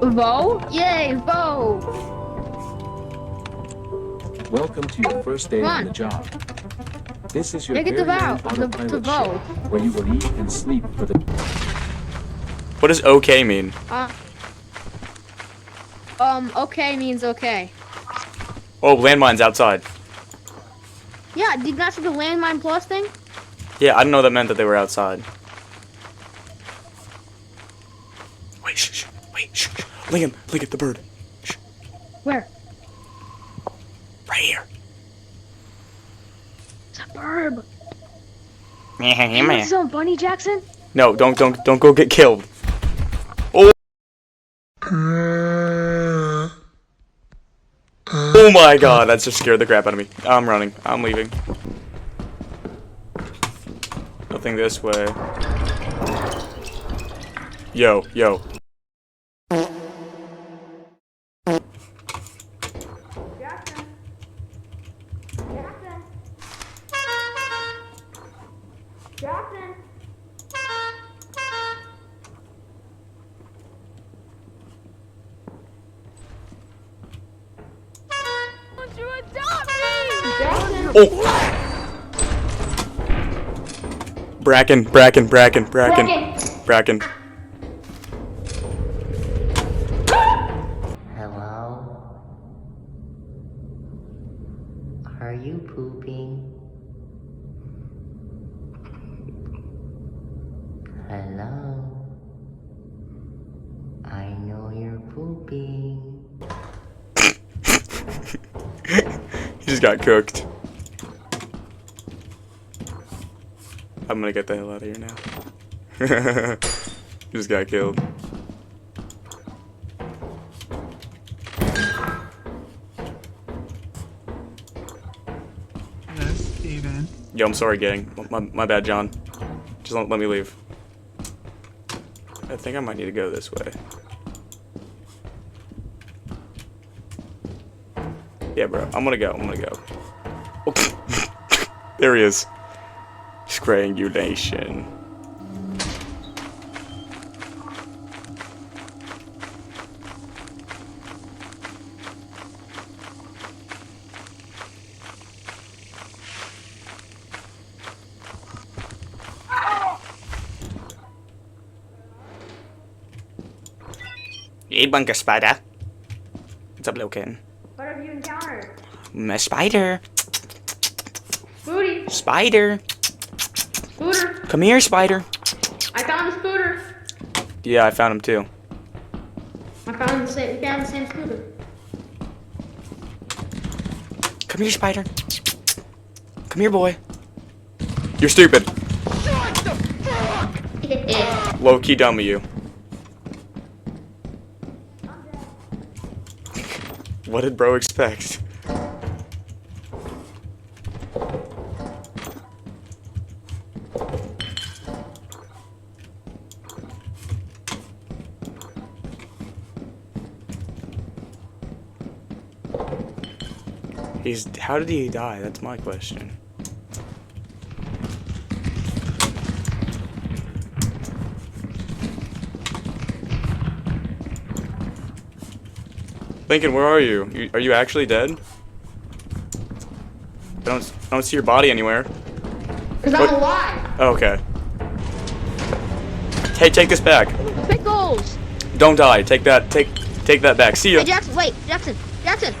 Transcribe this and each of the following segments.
Vo? Yay, Vo! Welcome to your first day Come on on. the job. This is your Make it very to own Vo. To autopilot Vo. ship, where you will eat and sleep for the... What does okay mean? Okay means okay. Oh, landmine's outside. Yeah, did you not see the landmine plus thing? Yeah, I didn't know that meant that they were outside. Wait, shh, wait, shh. Lincoln, the bird. Shh. Where? Right here. It's a burb. Yeah, You want some funny, Jackson? No, don't go get killed. Oh. Oh my god, that just scared the crap out of me. I'm running. I'm leaving. Nothing this way. Yo. Jackson. Jackson. Won't you adopt me? Jackson. Oh! Bracken. Hello? Are you pooping? Hello? I know you're pooping. He just got cooked. I'm gonna get the hell out of here now. He just got killed. Yes, Steven. Yo, I'm sorry, gang. My bad, John. Just let me leave. I think I might need to go this way. Yeah, bro. I'm gonna go. Okay. There he is. Strangulation. Hey, Bunker Spider. What's up, little kitten? What have you encountered? A spider. Booty. Spider. Spooter. Come here, spider. I found the spooter. Yeah, I found him too. We found the same scooter. Come here, spider. Come here, boy. You're stupid. Low-key dumb of you. What did bro expect? How did he die? That's my question. Lincoln, where are you? Are you actually dead? I don't see your body anywhere. Cause I'm alive. Oh, okay. Hey, take this back. Pickles. Don't die. Take that. Take that back. See ya. Hey, Jackson, wait, Jackson. Jackson.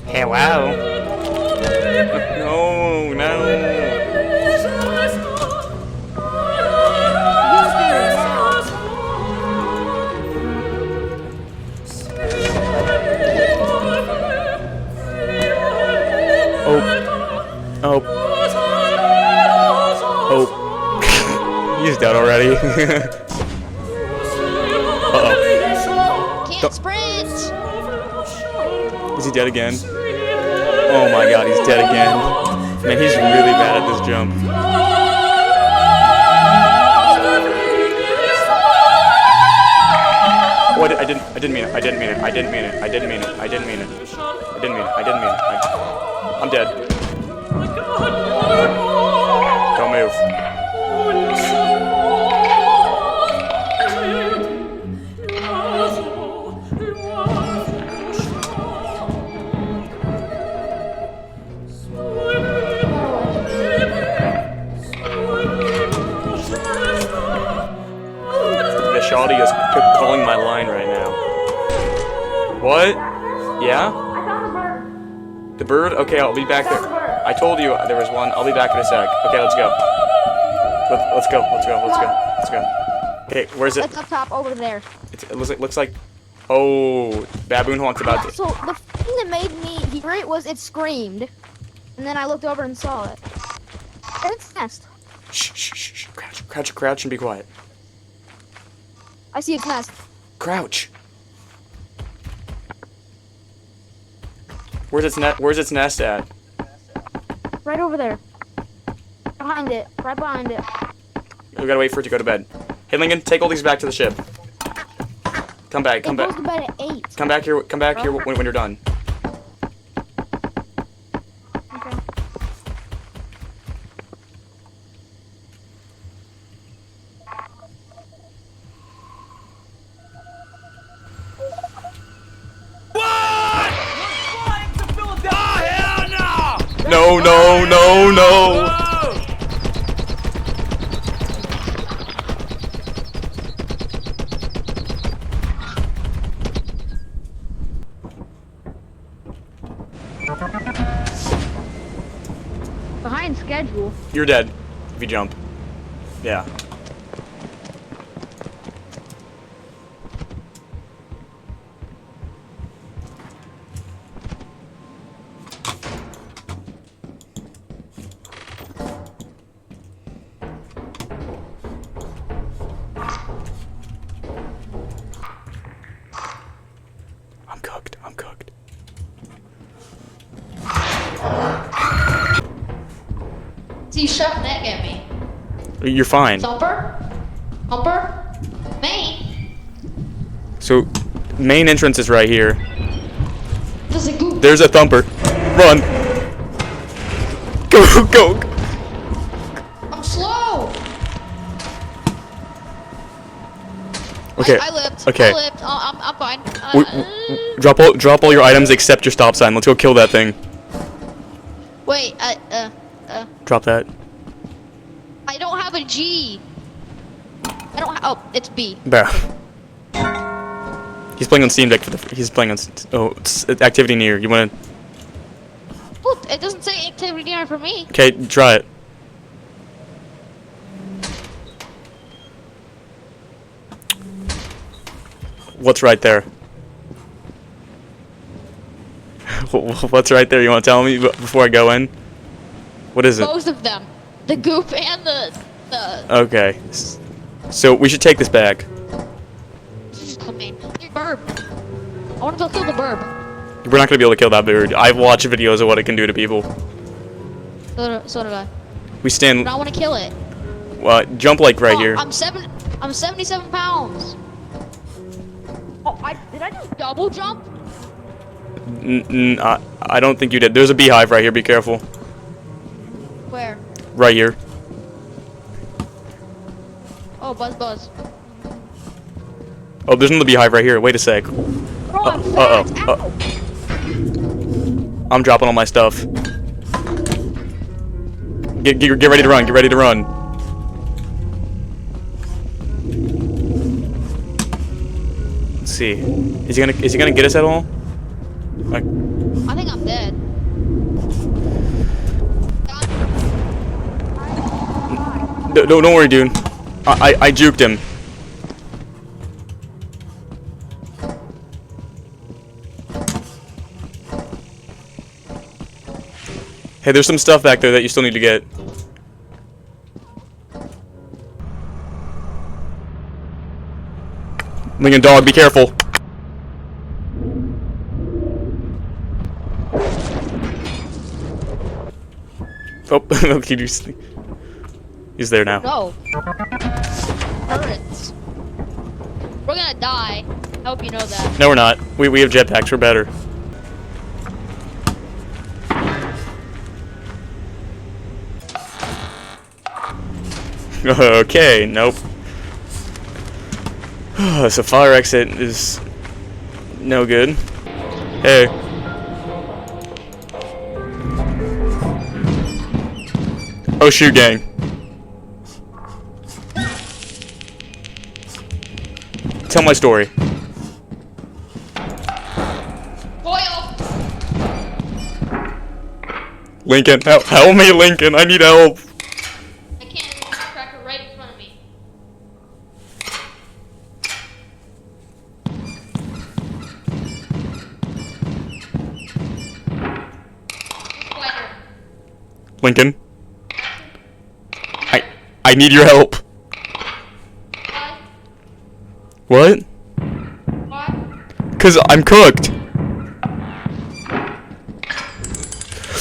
Hello. No. Oh. He's dead already. Uh-oh. Can't sprint. Is he dead again? Oh my god, he's dead again. Man, he's really bad at this jump. Oh, I didn't mean it. I didn't mean it. I didn't mean it. I didn't mean it. I didn't mean it. I didn't mean it. I didn't mean it. I'm dead. Don't move. The shawty is calling my line right now. What? Yeah? The bird? Okay, I'll be back there. I told you there was one. I'll be back in a sec. Okay, let's go. Let's go. Let's go. Let's go. Let's go. Okay, where's it? It's up top over there. It looks like. Oh, Baboon Honk's about to. So the thing that made me hear it was it screamed, and then I looked over and saw it. It's nest. Shh, shh, shh, shh. Crouch, crouch, crouch, and be quiet. I see its nest. Crouch. Where's its nest at? Right over there. Behind it. Right behind it. We gotta wait for it to go to bed. Hey, Lincoln, take all these back to the ship. Come back, come It goes back. to bed at 8. Come back here when you're done. Okay. No, no, no, no. Behind schedule. You're dead if you jump. Yeah. I'm cooked. I'm cooked. So you shot neck at me. You're fine. Thumper? Humper? Main? So, main entrance is right here. There's a goop. There's a thumper. Run. Go, go. I'm slow. Okay. I lived. Okay. I lived. I'm fine. Drop all your items except your stop sign. Let's go kill that thing. Wait, Drop that. I don't have a G. I don't oh, it's B. Bah. He's playing on Steam Deck he's playing on, it's activity near. You wanna, Well, it doesn't say activity near for me. okay, try it. What's right there? What's right there? You wanna tell me before I go in? What is it? Both of them. The goop and the Okay. So we should take this back. I mean, burb. I want to go kill the burb. We're not gonna be able to kill that bird. I've watched videos of what it can do to people. So did I. We stand. But I want to kill it. Jump like right Oh, here. I'm 77 pounds. Oh, did I just double jump? I don't think you did. There's a beehive right here. Be careful. Where? Right here. Oh, buzz. Oh, there's another beehive right here. Wait a sec. Bro, I'm Uh-oh. fat. Ow. I'm dropping all my stuff. Get ready to run. Get ready to run. Let's see. Is he gonna get us at all? I think I'm dead. Don't worry, dude. I juked him. Hey, there's some stuff back there that you still need to get. Lincoln dog, be careful. Oh, he's there now. No. Turrets. We're gonna die. I hope you know that. No, we're not. We have jetpacks. We're better. Okay, nope. So fire exit is no good. Hey. Oh shoot, gang. Tell my story. Boyle! Lincoln, help me, Lincoln. I need help. I can't read the cracker right in front of me. Quieter. Lincoln. I need your help. Why? What? Why? 'Cause I'm cooked.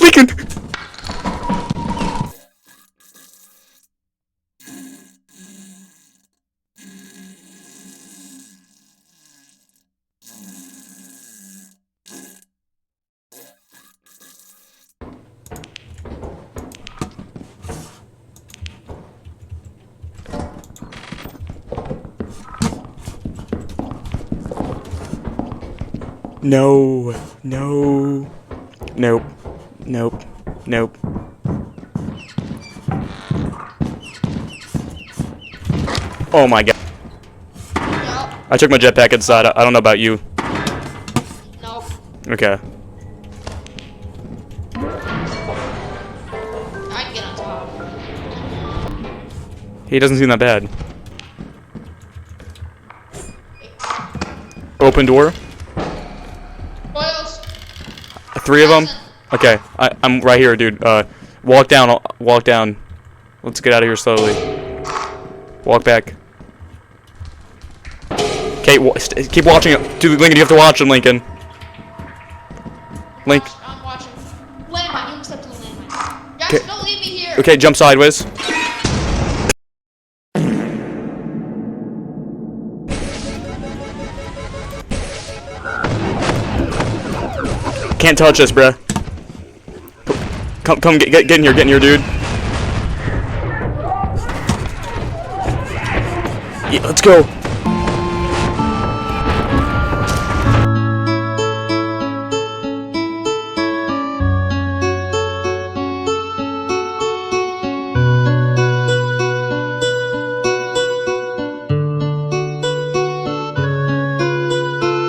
Lincoln! No, no, nope, nope, nope. Oh my god. No. I took my jetpack inside. I don't know about you. No. Okay. I can get on top. He doesn't seem that bad. Open door. Boyles! 3 of them? Okay, I'm right here, dude. Walk down, walk down. Let's get out of here slowly. Walk back. Okay, keep watching it. Dude, Lincoln, you have to watch him, Lincoln. Link. I'm watching. Landmine, you almost stepped to the landmine. Guys, Okay. don't leave me here! Okay, jump sideways. Can't touch us, bruh. Come, get in here, dude. Yeah, let's go.